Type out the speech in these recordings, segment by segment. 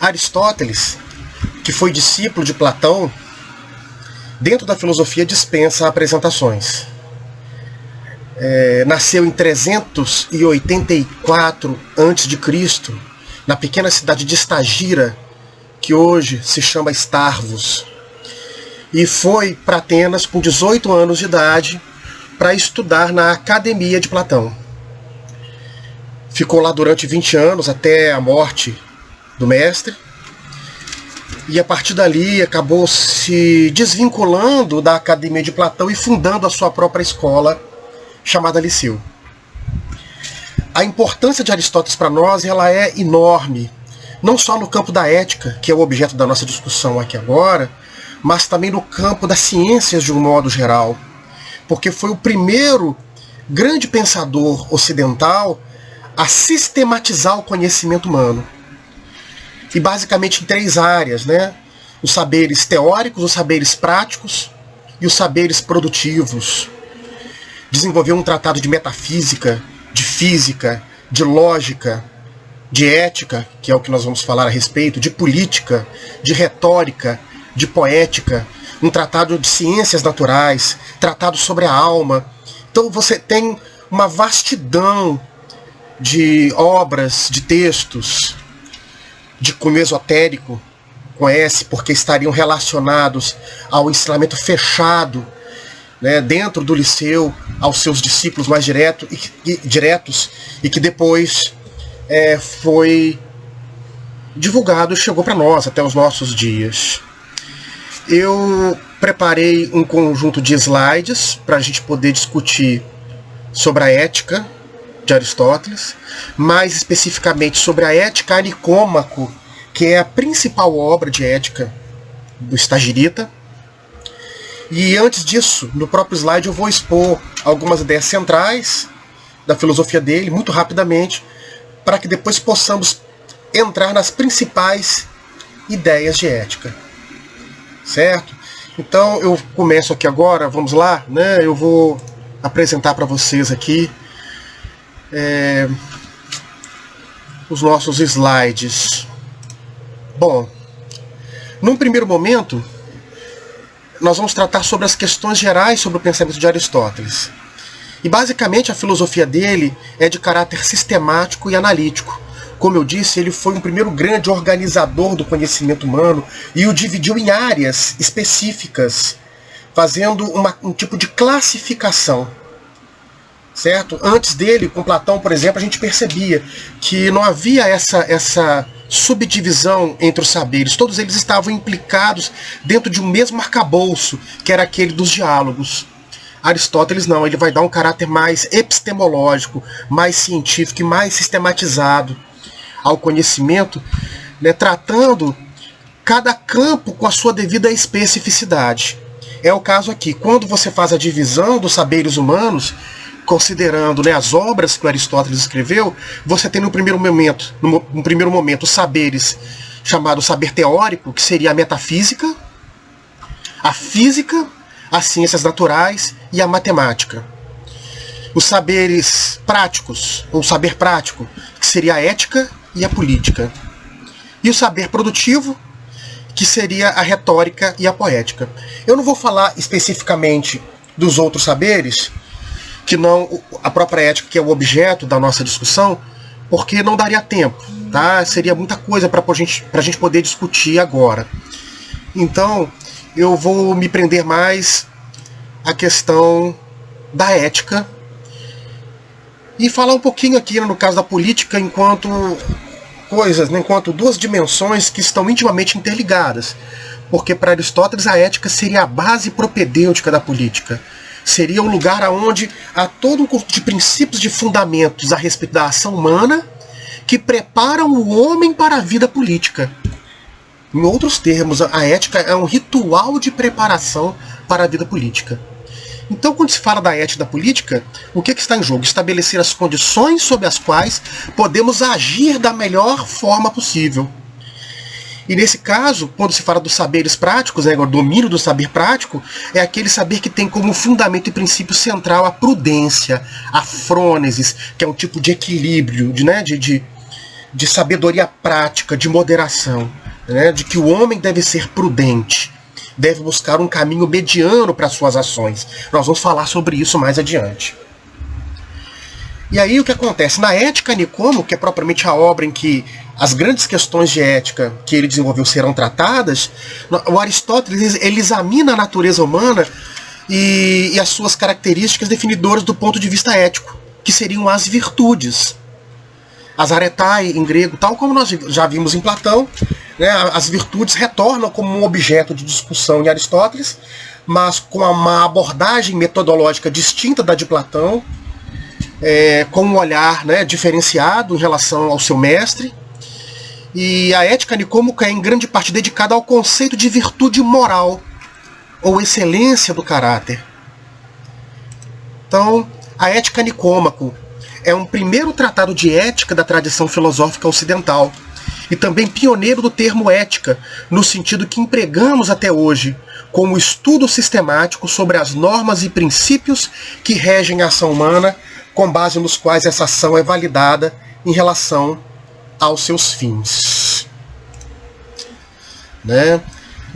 Aristóteles, que foi discípulo de Platão, dentro da filosofia dispensa apresentações. Nasceu em 384 a.C., na pequena cidade de Estagira, que hoje se chama Starvos, e foi para Atenas com 18 anos de idade para estudar na Academia de Platão. Ficou lá durante 20 anos, até a morte do mestre, e a partir dali acabou se desvinculando da Academia de Platão e fundando a sua própria escola, chamada Liceu. A importância de Aristóteles para nós ela é enorme, não só no campo da ética, que é o objeto da nossa discussão aqui agora, mas também no campo das ciências de um modo geral, porque foi o primeiro grande pensador ocidental a sistematizar o conhecimento humano. E basicamente em 3 áreas, né? Os saberes teóricos, os saberes práticos e os saberes produtivos. Desenvolveu um tratado de metafísica, de física, de lógica, de ética, que é o que nós vamos falar a respeito, de política, de retórica, de poética, um tratado de ciências naturais, tratado sobre a alma. Então você tem uma vastidão de obras, de textos, de cunho esotérico, conhece, porque estariam relacionados ao ensinamento fechado, né, dentro do Liceu, aos seus discípulos mais diretos, e que depois foi divulgado e chegou para nós, até os nossos dias. Eu preparei um conjunto de slides para a gente poder discutir sobre a ética de Aristóteles, mais especificamente sobre a Ética a Nicômaco, que é a principal obra de ética do Estagirita. E antes disso, no próprio slide eu vou expor algumas ideias centrais da filosofia dele, muito rapidamente, para que depois possamos entrar nas principais ideias de ética. Certo? Então eu começo aqui agora, vamos lá, né? Eu vou apresentar para vocês aqui os nossos slides. Bom, num primeiro momento, nós vamos tratar sobre as questões gerais sobre o pensamento de Aristóteles. E basicamente a filosofia dele é de caráter sistemático e analítico. Como eu disse, ele foi um primeiro grande organizador do conhecimento humano e o dividiu em áreas específicas, fazendo um tipo de classificação. Certo? Antes dele, com Platão, por exemplo, a gente percebia que não havia essa subdivisão entre os saberes. Todos eles estavam implicados dentro de um mesmo arcabouço, que era aquele dos diálogos. Aristóteles não, ele vai dar um caráter mais epistemológico, mais científico e mais sistematizado ao conhecimento, né, tratando cada campo com a sua devida especificidade. É o caso aqui, quando você faz a divisão dos saberes humanos, considerando, né, as obras que o Aristóteles escreveu, você tem no primeiro momento os saberes chamado saber teórico, que seria a metafísica, a física, as ciências naturais e a matemática. Os saberes práticos, ou saber prático, que seria a ética e a política. E o saber produtivo, que seria a retórica e a poética. Eu não vou falar especificamente dos outros saberes, que não a própria ética, que é o objeto da nossa discussão, porque não daria tempo, tá? Seria muita coisa para a gente poder discutir agora. Então, eu vou me prender mais à questão da ética e falar um pouquinho aqui, no caso da política, enquanto coisas, né, enquanto duas dimensões que estão intimamente interligadas. Porque para Aristóteles a ética seria a base propedêutica da política. Seria um lugar onde há todo um conjunto de princípios, de fundamentos a respeito da ação humana que preparam o homem para a vida política. Em outros termos, a ética é um ritual de preparação para a vida política. Então, quando se fala da ética da política, o que está em jogo? Estabelecer as condições sob as quais podemos agir da melhor forma possível. E nesse caso, quando se fala dos saberes práticos, né, o domínio do saber prático, é aquele saber que tem como fundamento e princípio central a prudência, a frônesis, que é um tipo de equilíbrio, de sabedoria prática, de moderação, né? De que o homem deve ser prudente, deve buscar um caminho mediano para suas ações. Nós vamos falar sobre isso mais adiante. E aí o que acontece? Na Ética Nicômaco, que é propriamente a obra em que as grandes questões de ética que ele desenvolveu serão tratadas, o Aristóteles ele examina a natureza humana e as suas características definidoras do ponto de vista ético, que seriam as virtudes. As aretai em grego, tal como nós já vimos em Platão, né, as virtudes retornam como um objeto de discussão em Aristóteles, mas com uma abordagem metodológica distinta da de Platão, com um olhar, né, diferenciado em relação ao seu mestre. E a Ética Nicômaca é em grande parte dedicada ao conceito de virtude moral, ou excelência do caráter. Então, a Ética Nicômaco é um primeiro tratado de ética da tradição filosófica ocidental, e também pioneiro do termo ética, no sentido que empregamos até hoje, como estudo sistemático sobre as normas e princípios que regem a ação humana, com base nos quais essa ação é validada em relação aos seus fins. Né?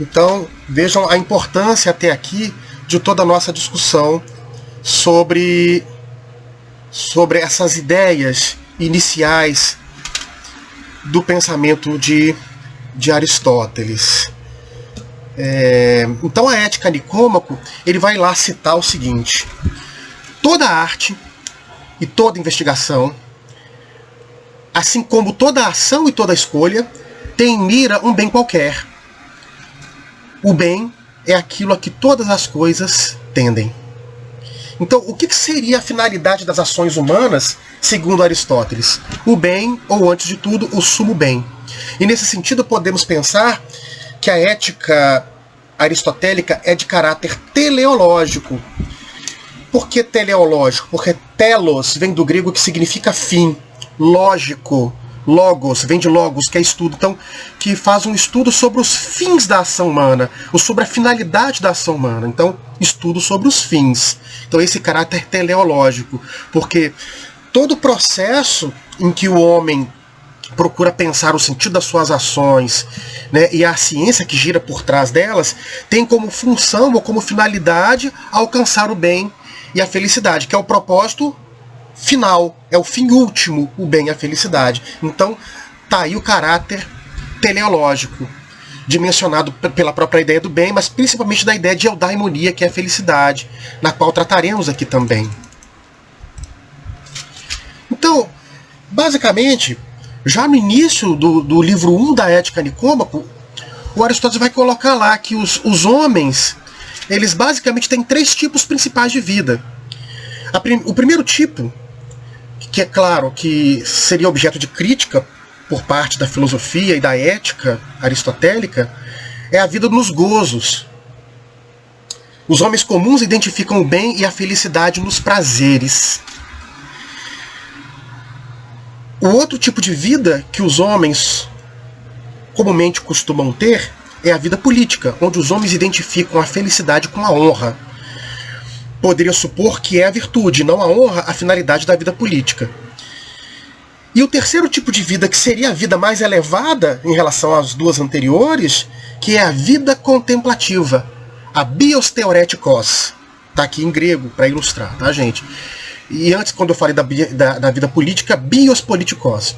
Então, vejam a importância até aqui de toda a nossa discussão sobre essas ideias iniciais do pensamento de Aristóteles. Então a Ética Nicômaco, ele vai lá citar o seguinte: toda arte e toda investigação, assim como toda ação e toda escolha, tem em mira um bem qualquer. O bem é aquilo a que todas as coisas tendem. Então, o que seria a finalidade das ações humanas, segundo Aristóteles? O bem, ou antes de tudo, o sumo bem. E nesse sentido podemos pensar que a ética aristotélica é de caráter teleológico. Por que teleológico? Porque telos vem do grego, que significa fim. Lógico, logos, vem de logos, que é estudo. Então, que faz um estudo sobre os fins da ação humana, ou sobre a finalidade da ação humana. Então, estudo sobre os fins. Então, esse caráter teleológico, porque todo processo em que o homem procura pensar o sentido das suas ações, né, e a ciência que gira por trás delas, tem como função ou como finalidade alcançar o bem e a felicidade, que é o propósito final, é o fim último, o bem e a felicidade. Então, tá aí o caráter teleológico, dimensionado pela própria ideia do bem, mas principalmente da ideia de eudaimonia, que é a felicidade, na qual trataremos aqui também. Então, basicamente, já no início do livro 1 da Ética Nicômaco, o Aristóteles vai colocar lá que os homens, eles basicamente têm 3 tipos principais de vida. O primeiro tipo, que é claro que seria objeto de crítica por parte da filosofia e da ética aristotélica, é a vida nos gozos. Os homens comuns identificam o bem e a felicidade nos prazeres. O outro tipo de vida que os homens comumente costumam ter é a vida política, onde os homens identificam a felicidade com a honra. Poderia supor que é a virtude, não a honra, a finalidade da vida política. E o terceiro tipo de vida, que seria a vida mais elevada em relação às duas anteriores, que é a vida contemplativa, a bios theoretikos. Está aqui em grego para ilustrar, tá, gente? E antes, quando eu falei da vida política, bios politikos.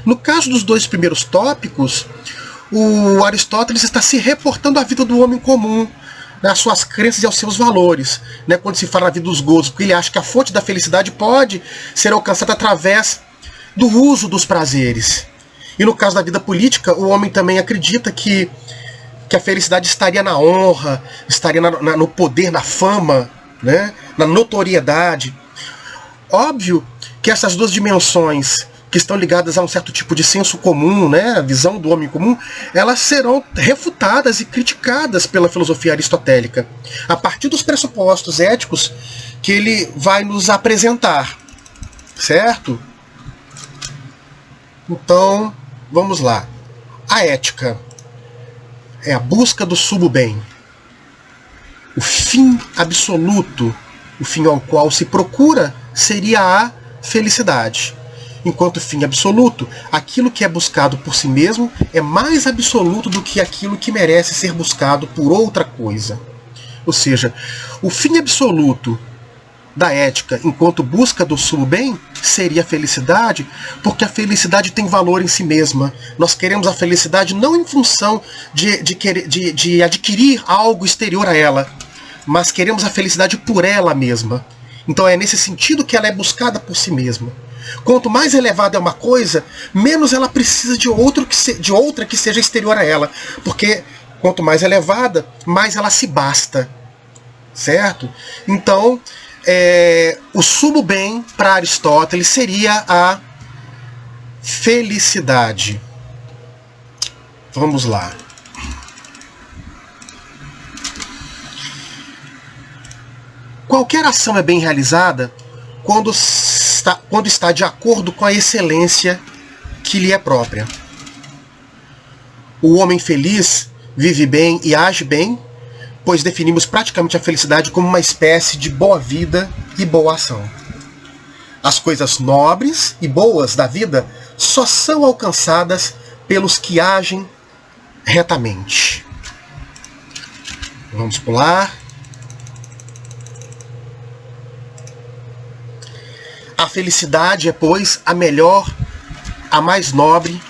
No caso dos dois primeiros tópicos, o Aristóteles está se reportando à vida do homem comum, às suas crenças e aos seus valores, né, quando se fala na vida dos gozos, porque ele acha que a fonte da felicidade pode ser alcançada através do uso dos prazeres. E no caso da vida política, o homem também acredita que a felicidade estaria na honra, estaria no poder, na fama, né, na notoriedade. Óbvio que essas duas dimensões que estão ligadas a um certo tipo de senso comum, né, a visão do homem comum, elas serão refutadas e criticadas pela filosofia aristotélica, a partir dos pressupostos éticos que ele vai nos apresentar, certo? Então, vamos lá. A ética é a busca do sumo bem, o fim absoluto, o fim ao qual se procura seria a felicidade. enquanto fim absoluto, aquilo que é buscado por si mesmo é mais absoluto do que aquilo que merece ser buscado por outra coisa. Ou seja, o fim absoluto da ética enquanto busca do sumo bem seria a felicidade, porque a felicidade tem valor em si mesma. Nós queremos a felicidade não em função de adquirir algo exterior a ela, mas queremos a felicidade por ela mesma. Então é nesse sentido que ela é buscada por si mesma. Quanto mais elevada é uma coisa, menos ela precisa de outra que seja exterior a ela, porque quanto mais elevada, mais ela se basta, certo? Então, o sumo bem para Aristóteles seria a felicidade. Vamos lá. Qualquer ação é bem realizada quando está de acordo com a excelência que lhe é própria. O homem feliz vive bem e age bem, pois definimos praticamente a felicidade como uma espécie de boa vida e boa ação. As coisas nobres e boas da vida só são alcançadas pelos que agem retamente. Vamos pular. A felicidade é, pois, a melhor, a mais nobre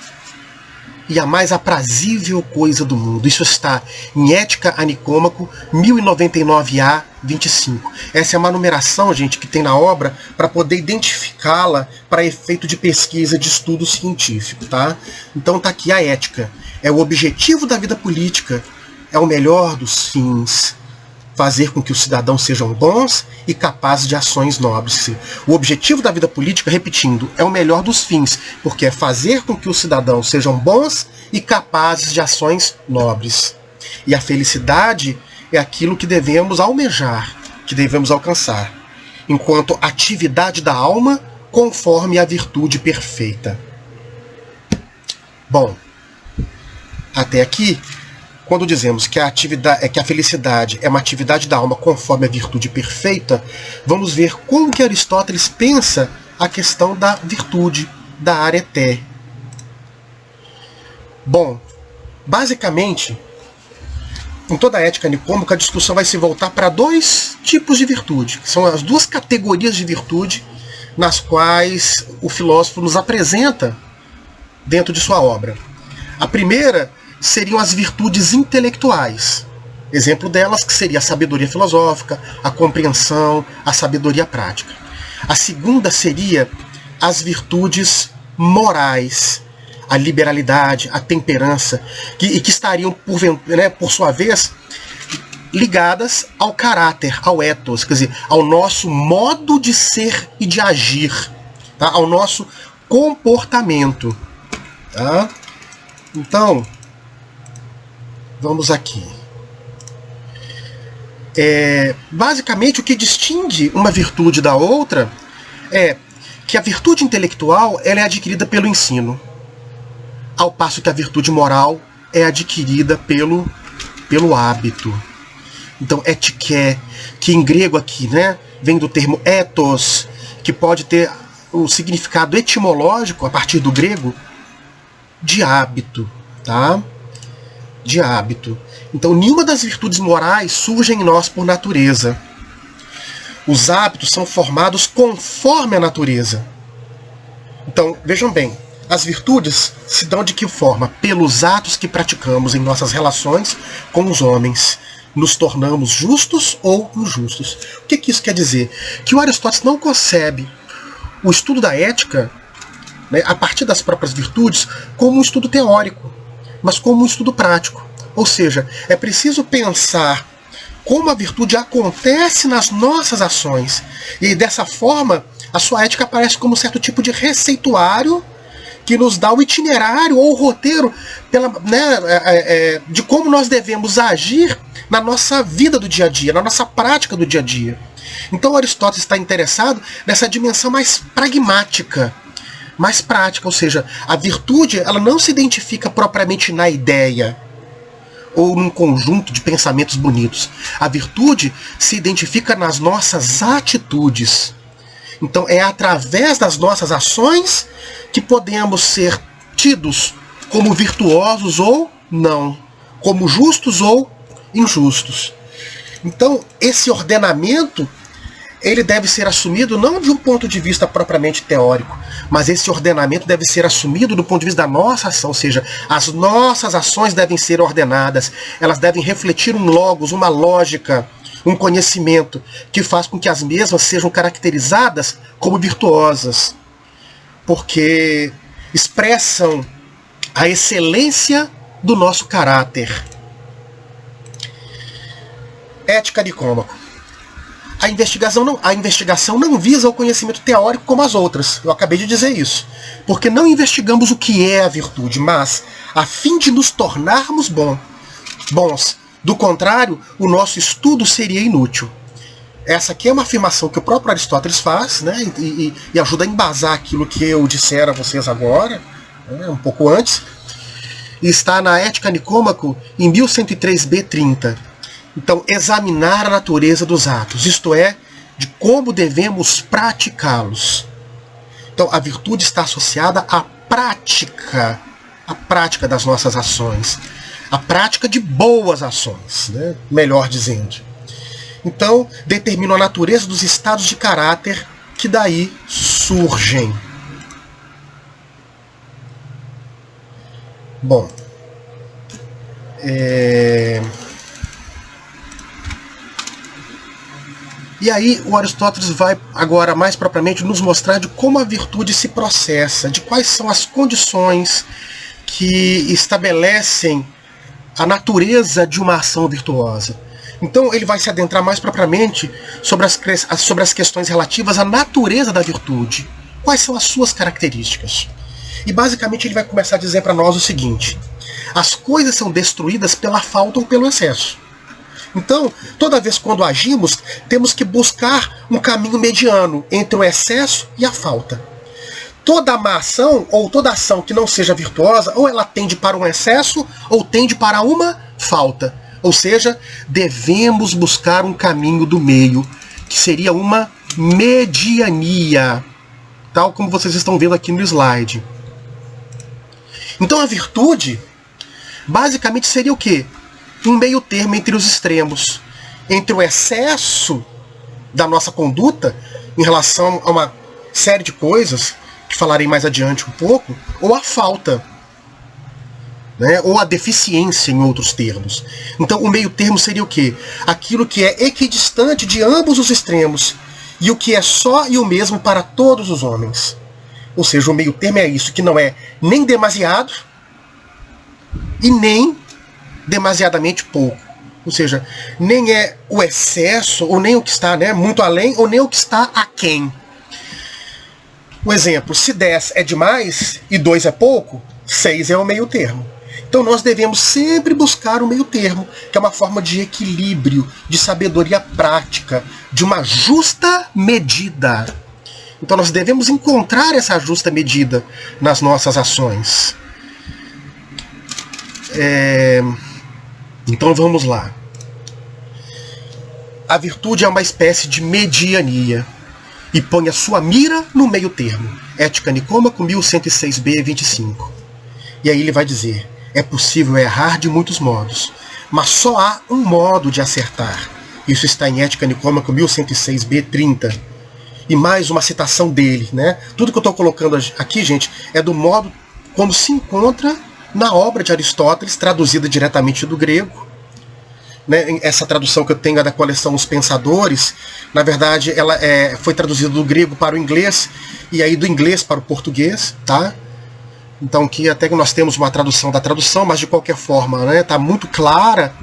e a mais aprazível coisa do mundo. Isso está em Ética a Nicômaco, 1099A, 25. Essa é uma numeração, gente, que tem na obra para poder identificá-la para efeito de pesquisa, de estudo científico, tá? Então tá aqui a ética. É o objetivo da vida política, é o melhor dos fins. Fazer com que os cidadãos sejam bons e capazes de ações nobres. O objetivo da vida política, repetindo, é o melhor dos fins, porque é fazer com que os cidadãos sejam bons e capazes de ações nobres. E a felicidade é aquilo que devemos almejar, que devemos alcançar, enquanto atividade da alma conforme a virtude perfeita. Bom, até aqui, quando dizemos que a felicidade é uma atividade da alma conforme a virtude perfeita, vamos ver como que Aristóteles pensa a questão da virtude, da areté. Bom, basicamente, em toda a ética nicômaca, a discussão vai se voltar para dois tipos de virtude, que são as duas categorias de virtude nas quais o filósofo nos apresenta dentro de sua obra. A primeira seriam as virtudes intelectuais. Exemplo delas que seria a sabedoria filosófica, a compreensão, a sabedoria prática. A segunda seria as virtudes morais, a liberalidade, a temperança, que estariam, por sua vez, ligadas ao caráter, ao ethos, quer dizer, ao nosso modo de ser e de agir, tá? Ao nosso comportamento. Tá? Então, vamos aqui. Basicamente, o que distingue uma virtude da outra é que a virtude intelectual ela é adquirida pelo ensino, ao passo que a virtude moral é adquirida pelo hábito. Então, etiqué, que em grego aqui, né, vem do termo ethos, que pode ter o significado etimológico, a partir do grego, de hábito, tá? De hábito. Então, nenhuma das virtudes morais surge em nós por natureza. Os hábitos são formados conforme a natureza. Então, vejam bem, as virtudes se dão de que forma? Pelos atos que praticamos em nossas relações com os homens. Nos tornamos justos ou injustos. O que isso quer dizer? Que o Aristóteles não concebe o estudo da ética, né, a partir das próprias virtudes, como um estudo teórico, mas como um estudo prático. Ou seja, é preciso pensar como a virtude acontece nas nossas ações. E dessa forma, a sua ética aparece como um certo tipo de receituário que nos dá o itinerário ou o roteiro de como nós devemos agir na nossa vida do dia a dia, na nossa prática do dia a dia. Então Aristóteles está interessado nessa dimensão mais pragmática, mais prática, ou seja, a virtude ela não se identifica propriamente na ideia ou num conjunto de pensamentos bonitos. A virtude se identifica nas nossas atitudes. Então é através das nossas ações que podemos ser tidos como virtuosos ou não, como justos ou injustos. Então esse ordenamento, ele deve ser assumido não de um ponto de vista propriamente teórico, mas esse ordenamento deve ser assumido do ponto de vista da nossa ação, ou seja, as nossas ações devem ser ordenadas, elas devem refletir um logos, uma lógica, um conhecimento que faz com que as mesmas sejam caracterizadas como virtuosas, porque expressam a excelência do nosso caráter. Ética Nicômaco. A investigação não visa o conhecimento teórico como as outras. Eu acabei de dizer isso. Porque não investigamos o que é a virtude, mas a fim de nos tornarmos bons. Do contrário, o nosso estudo seria inútil. Essa aqui é uma afirmação que o próprio Aristóteles faz, né, e ajuda a embasar aquilo que eu disser a vocês agora, né, um pouco antes. E está na Ética Nicômaco, em 1103b-30. Então, examinar a natureza dos atos, isto é, de como devemos praticá-los. Então, a virtude está associada à prática das nossas ações, a prática de boas ações, né? Melhor dizendo. Então, determina a natureza dos estados de caráter que daí surgem. Bom, e aí o Aristóteles vai agora mais propriamente nos mostrar de como a virtude se processa, de quais são as condições que estabelecem a natureza de uma ação virtuosa. Então ele vai se adentrar mais propriamente sobre as questões relativas à natureza da virtude. Quais são as suas características? E basicamente ele vai começar a dizer para nós o seguinte: as coisas são destruídas pela falta ou pelo excesso. Então, toda vez quando agimos, temos que buscar um caminho mediano entre o excesso e a falta. Toda má ação, ou toda ação que não seja virtuosa, ou ela tende para um excesso, ou tende para uma falta. Ou seja, devemos buscar um caminho do meio, que seria uma mediania, tal como vocês estão vendo aqui no slide. Então a virtude, basicamente seria o quê? Um meio termo entre os extremos, entre o excesso da nossa conduta em relação a uma série de coisas, que falarei mais adiante um pouco, ou a falta, né? Ou a deficiência, em outros termos. Então o meio termo seria o quê? Aquilo que é equidistante de ambos os extremos, e o que é só e o mesmo para todos os homens. Ou seja, o meio termo é isso, que não é nem demasiado e nem demasiadamente pouco. Ou seja, nem é o excesso, ou nem o que está, né, muito além, ou nem o que está aquém. Um exemplo, se 10 é demais e 2 é pouco, 6 é o meio termo. Então nós devemos sempre buscar o meio termo, que é uma forma de equilíbrio, de sabedoria prática, de uma justa medida. Então nós devemos encontrar essa justa medida nas nossas ações. Então vamos lá. A virtude é uma espécie de mediania e põe a sua mira no meio termo. Ética Nicômaco 1106b-25. E aí ele vai dizer: é possível errar de muitos modos, mas só há um modo de acertar. Isso está em Ética Nicômaco 1106b-30. E mais uma citação dele, né? Tudo que eu estou colocando aqui, gente, é do modo como se encontra na obra de Aristóteles, traduzida diretamente do grego. Né? Essa tradução que eu tenho é da coleção Os Pensadores. Na verdade, ela foi traduzida do grego para o inglês, e aí do inglês para o português. Tá? Então aqui até que nós temos uma tradução da tradução, mas de qualquer forma, né, tá muito clara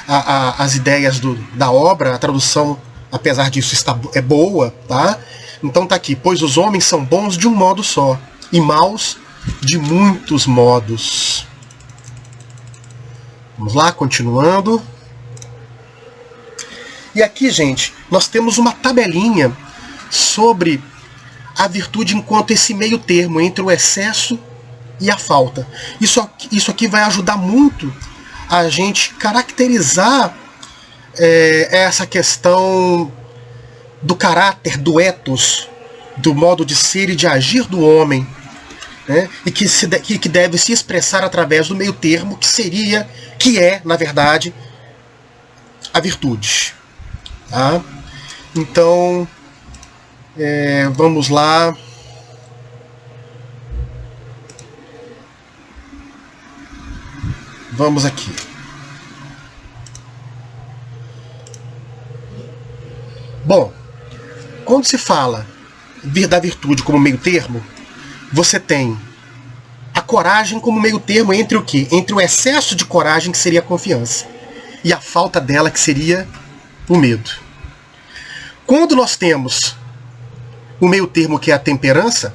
as ideias da obra. A tradução, apesar disso, é boa. Tá? Então tá aqui: pois os homens são bons de um modo só, e maus de muitos modos. Vamos lá, continuando. E aqui, gente, nós temos uma tabelinha sobre a virtude enquanto esse meio termo entre o excesso e a falta. Isso aqui vai ajudar muito a gente caracterizar essa questão do caráter, do ethos, do modo de ser e de agir do homem, né? E que deve se expressar através do meio termo, que é, na verdade, a virtude. Tá? Então, vamos lá. Vamos aqui. Bom, quando se fala da virtude como meio termo, você tem a coragem como meio termo entre o quê? Entre o excesso de coragem, que seria a confiança, e a falta dela, que seria o medo. Quando nós temos o meio termo, que é a temperança,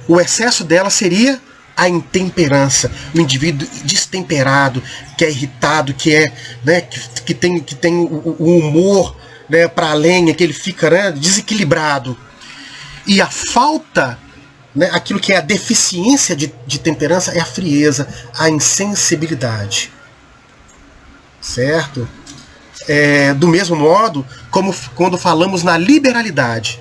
o excesso dela seria a intemperança, o indivíduo destemperado, que é irritado, que é, né, que tem o humor, né, para além, que ele fica, né, desequilibrado. E a falta, né, aquilo que é a deficiência de temperança, é a frieza, a insensibilidade. Certo? Do mesmo modo, como quando falamos na liberalidade,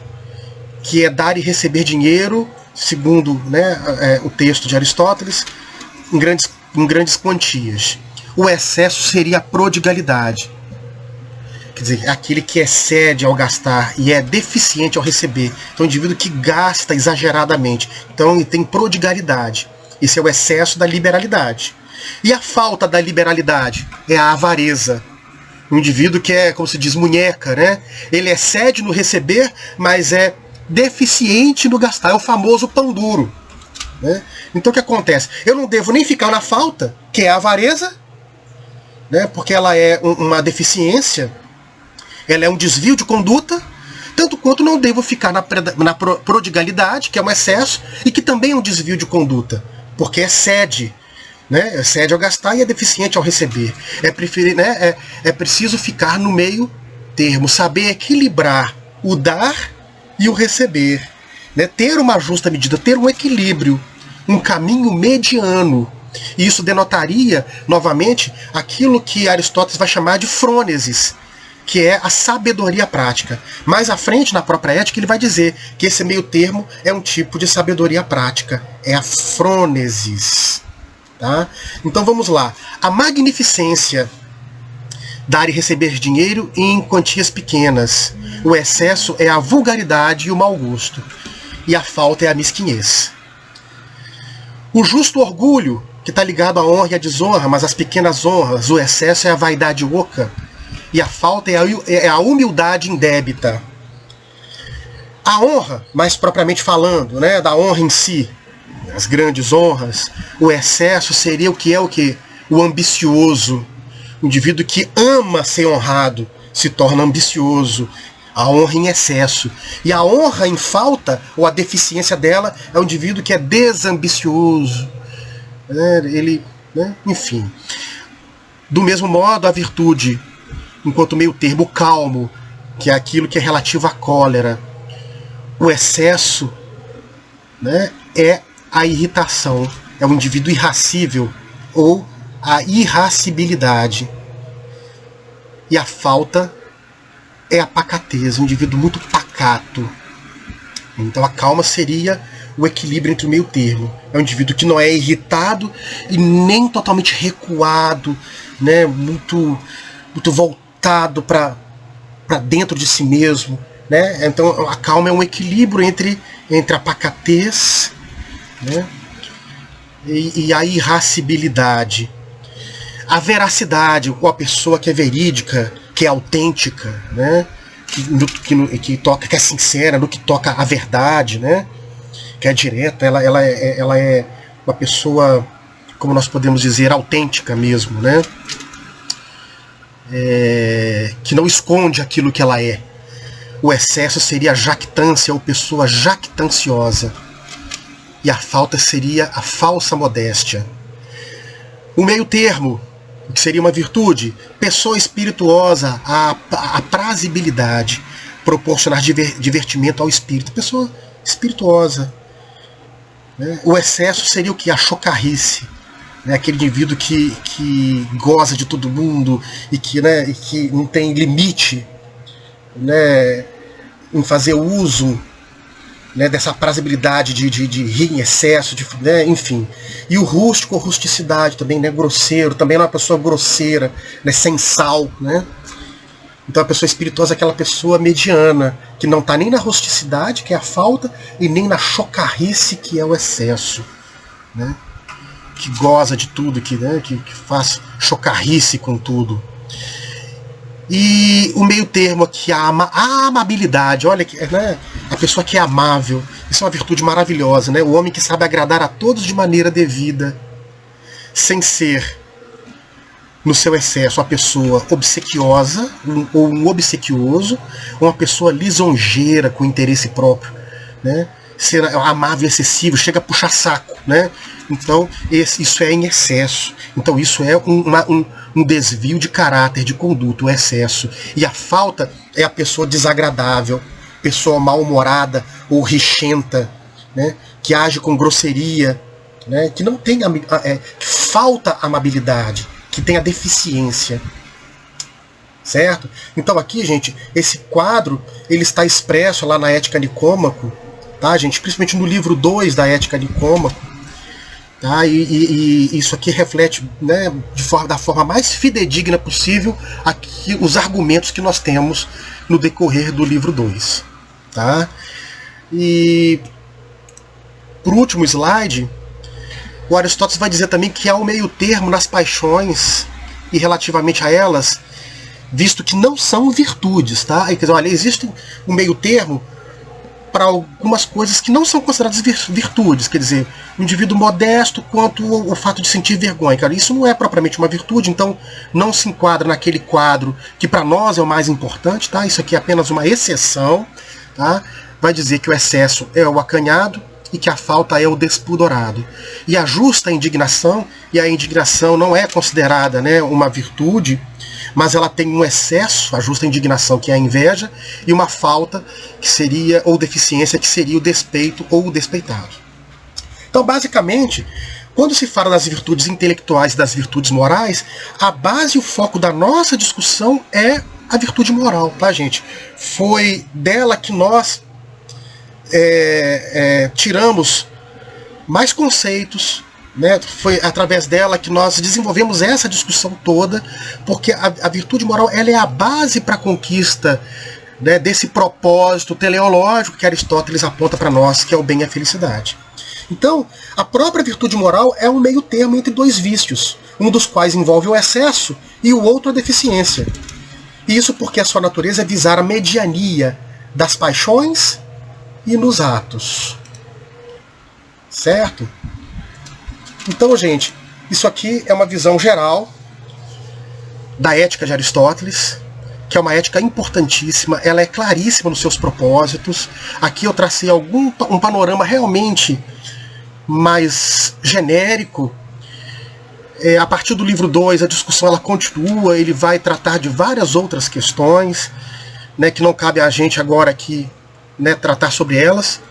que é dar e receber dinheiro, segundo, né, o texto de Aristóteles, em grandes quantias. O excesso seria a prodigalidade. Quer dizer, aquele que excede ao gastar e é deficiente ao receber. Então, o indivíduo que gasta exageradamente. Então, ele tem prodigalidade. Esse é o excesso da liberalidade. E a falta da liberalidade é a avareza. Um indivíduo que é, como se diz, munheca, né? Ele excede no receber, mas é deficiente no gastar. É o famoso pão duro, né? Então, o que acontece? Eu não devo nem ficar na falta, que é a avareza, né? Porque ela é uma deficiência. Ela é um desvio de conduta, tanto quanto não devo ficar na prodigalidade, que é um excesso, e que também é um desvio de conduta, porque excede, né? Excede ao gastar e é deficiente ao receber. É preciso ficar no meio termo, saber equilibrar o dar e o receber, né? Ter uma justa medida, ter um equilíbrio, um caminho mediano. E isso denotaria, novamente, aquilo que Aristóteles vai chamar de frônesis, que é a sabedoria prática. Mais à frente, na própria Ética, ele vai dizer que esse meio termo é um tipo de sabedoria prática. É a frônesis. Tá? Então vamos lá. A magnificência, dar e receber dinheiro em quantias pequenas. O excesso é a vulgaridade e o mau gosto. E a falta é a mesquinhez. O justo orgulho, que está ligado à honra e à desonra, mas as pequenas honras, o excesso é a vaidade oca. E a falta é a humildade indébita. A honra, mais propriamente falando, né, da honra em si, as grandes honras, o excesso seria o que é o quê? O ambicioso. O indivíduo que ama ser honrado se torna ambicioso. A honra em excesso. E a honra em falta, ou a deficiência dela, é um indivíduo que é desambicioso. Enfim. Do mesmo modo, a virtude, enquanto meio termo, calmo, que é aquilo que é relativo à cólera. O excesso, né, é a irritação, é o indivíduo irracível, ou a irascibilidade. E a falta é a pacatez, um indivíduo muito pacato. Então a calma seria o equilíbrio entre o meio termo. É um indivíduo que não é irritado e nem totalmente recuado, né, muito voltado para dentro de si mesmo, né? Então a calma é um equilíbrio entre a pacatez, né, e a irascibilidade. A veracidade, com a pessoa que é verídica, que é autêntica, né, que é sincera, no que toca à verdade, né, que é direta, ela é uma pessoa, como nós podemos dizer, autêntica mesmo, né? Que não esconde aquilo que ela é. O excesso seria a jactância, ou pessoa jactanciosa. E a falta seria a falsa modéstia. O meio termo, que seria uma virtude, pessoa espirituosa, a prazibilidade, proporcionar divertimento ao espírito. Pessoa espirituosa. Né? O excesso seria o que? A chocarrice. Né? Aquele indivíduo que goza de todo mundo e que não tem limite, né, em fazer uso né, dessa aprazabilidade de rir em excesso, né, enfim. E o rústico, rusticidade também, né, grosseiro, também não é uma pessoa grosseira, né, sem sal, né. Então a pessoa espirituosa é aquela pessoa mediana, que não está nem na rusticidade, que é a falta, e nem na chocarrice, que é o excesso, né, que goza de tudo, que faz chocarrice com tudo. E o meio termo aqui, a amabilidade, olha, né, a pessoa que é amável, isso é uma virtude maravilhosa, né? O homem que sabe agradar a todos de maneira devida, sem ser, no seu excesso, uma pessoa obsequiosa, ou um obsequioso, ou uma pessoa lisonjeira, com interesse próprio, né? Ser amável excessivo, chega a puxar saco, né? Então isso é em excesso. Então isso é um desvio de caráter, de conduta, o excesso. E a falta é a pessoa desagradável, pessoa mal-humorada ou rixenta, né? Que age com grosseria, né? Que não tem que falta amabilidade, que tem a deficiência. Certo? Então aqui, gente, esse quadro ele está expresso lá na Ética Nicômaco, tá, gente? Principalmente no livro 2 da Ética Nicômaco, tá? E isso aqui reflete, né, da forma mais fidedigna possível aqui os argumentos que nós temos no decorrer do livro 2. Tá? E por último slide, o Aristóteles vai dizer também que há um meio termo nas paixões e relativamente a elas, visto que não são virtudes, tá? Quer dizer, olha, existe um meio termo para algumas coisas que não são consideradas virtudes, quer dizer, um indivíduo modesto quanto o fato de sentir vergonha. Cara, isso não é propriamente uma virtude, então não se enquadra naquele quadro que para nós é o mais importante, tá? Isso aqui é apenas uma exceção, tá? Vai dizer que o excesso é o acanhado e que a falta é o despudorado. E a justa indignação, e a indignação não é considerada, né, uma virtude, mas ela tem um excesso, a justa indignação, que é a inveja, e uma falta, que seria, ou deficiência, que seria o despeito ou o despeitado. Então, basicamente, quando se fala das virtudes intelectuais e das virtudes morais, a base e o foco da nossa discussão é a virtude moral, tá, gente? Foi dela que nós tiramos mais conceitos, né? Foi através dela que nós desenvolvemos essa discussão toda, porque a virtude moral ela é a base para a conquista, né, desse propósito teleológico que Aristóteles aponta para nós, que é o bem e a felicidade. Então, a própria virtude moral é um meio termo entre dois vícios, um dos quais envolve o excesso e o outro a deficiência. Isso porque a sua natureza é visar a mediania das paixões e nos atos. Certo? Então, gente, isso aqui é uma visão geral da ética de Aristóteles, que é uma ética importantíssima, ela é claríssima nos seus propósitos. Aqui eu tracei um panorama realmente mais genérico. A partir do livro 2, a discussão ela continua, ele vai tratar de várias outras questões, né, que não cabe a gente agora aqui, né, tratar sobre elas,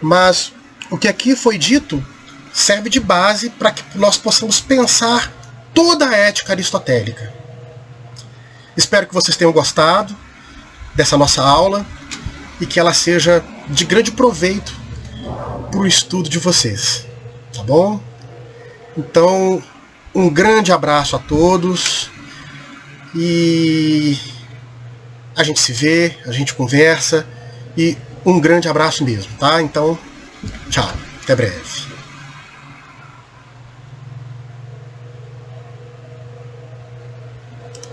mas o que aqui foi dito serve de base para que nós possamos pensar toda a ética aristotélica. Espero que vocês tenham gostado dessa nossa aula e que ela seja de grande proveito para o estudo de vocês. Tá bom? Então, um grande abraço a todos e a gente se vê, a gente conversa e um grande abraço mesmo, tá? Então, tchau, até breve.